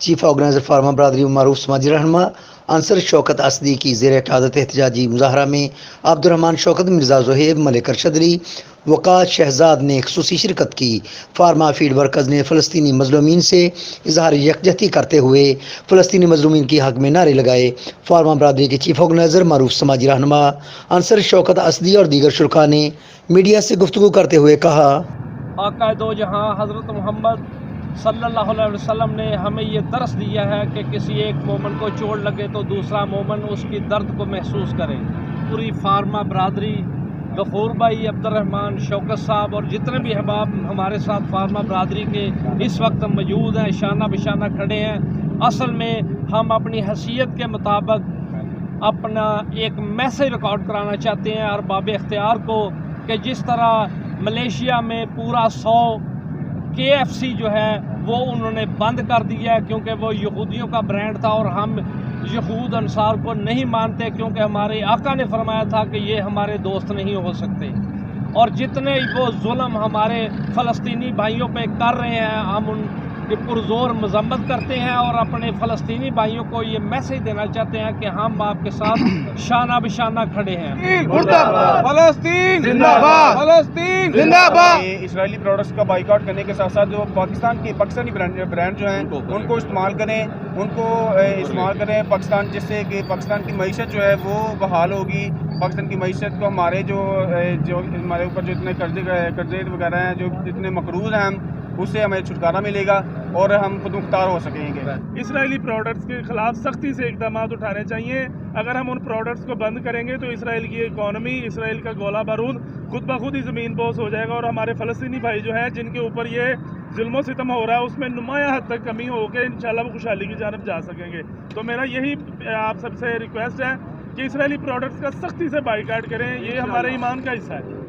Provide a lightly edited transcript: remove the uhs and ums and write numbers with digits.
Chief organiser pharma برادری معروف سماجی رہنما انصر شوکت اسدی کی زیر قیادت احتجاجی مظاہرہ میں عبد الرحمان شوکت، مرزا زہیب، ملک ارشدری، وقاص شہزاد نے خصوصی شرکت کی۔ فارما فیڈ ورکرز نے فلسطینی مظلومین سے اظہار یکجہتی کرتے ہوئے فلسطینی مظلومین کی حق میں نعرے لگائے۔ فارما برادری کے چیف آرگنائزر معروف سماجی رہنما انصر شوکت اسدی اور دیگر شرکاء نے میڈیا سے گفتگو کرتے ہوئے کہا، آقا دو جہاں حضرت محمد صلی اللہ علیہ وسلم نے ہمیں یہ درس دیا ہے کہ کسی ایک مومن کو چوٹ لگے تو دوسرا مومن اس کی درد کو محسوس کرے۔ پوری فارما برادری، غفور بھائی، عبد الرحمان شوکت صاحب اور جتنے بھی احباب ہمارے ساتھ فارما برادری کے اس وقت موجود ہیں، شانہ بشانہ کھڑے ہیں۔ اصل میں ہم اپنی حیثیت کے مطابق اپنا ایک میسیج ریکارڈ کرانا چاہتے ہیں ارباب اختیار کو کہ جس طرح ملیشیا میں پورا 100 KFC جو ہے وہ انہوں نے بند کر دیا ہے کیونکہ وہ یہودیوں کا برانڈ تھا، اور ہم یہود انصار کو نہیں مانتے کیونکہ ہمارے آقا نے فرمایا تھا کہ یہ ہمارے دوست نہیں ہو سکتے۔ اور جتنے وہ ظلم ہمارے فلسطینی بھائیوں پہ کر رہے ہیں ہم ان کی پرزور مذمت کرتے ہیں اور اپنے فلسطینی بھائیوں کو یہ میسیج دینا چاہتے ہیں کہ ہم آپ کے ساتھ شانہ بشانہ کھڑے ہیں۔ فلسطین زندہ باد، فلسطین زندہ باد۔ اسرائیلی پروڈکٹس کا بائیکاٹ کرنے کے ساتھ ساتھ جو پاکستانی برانڈ جو ہیں ان کو استعمال کریں، پاکستان، جس سے کہ پاکستان کی معیشت جو ہے وہ بحال ہوگی۔ پاکستان کی معیشت کو ہمارے جو ہمارے اوپر جو اتنے قرضے وغیرہ ہیں، جو اتنے مقروض ہیں، اس سے ہمیں چھٹکارا ملے گا اور ہم خود مختار ہو سکیں گے۔ اسرائیلی پروڈکٹس کے خلاف سختی سے اقدامات اٹھانے چاہیے۔ اگر ہم ان پروڈکٹس کو بند کریں گے تو اسرائیل کی اکانومی، اسرائیل کا گولہ بارود خود بخود ہی زمین بوس ہو جائے گا، اور ہمارے فلسطینی بھائی جو ہیں جن کے اوپر یہ ظلم و ستم ہو رہا ہے اس میں نمایاں حد تک کمی ہو کے انشاءاللہ وہ خوشحالی کی جانب جا سکیں گے۔ تو میرا یہی آپ سب سے ریکویسٹ ہے کہ اسرائیلی پروڈکٹس کا سختی سے بائیکاٹ کریں، یہ ہمارے ایمان کا حصہ ہے۔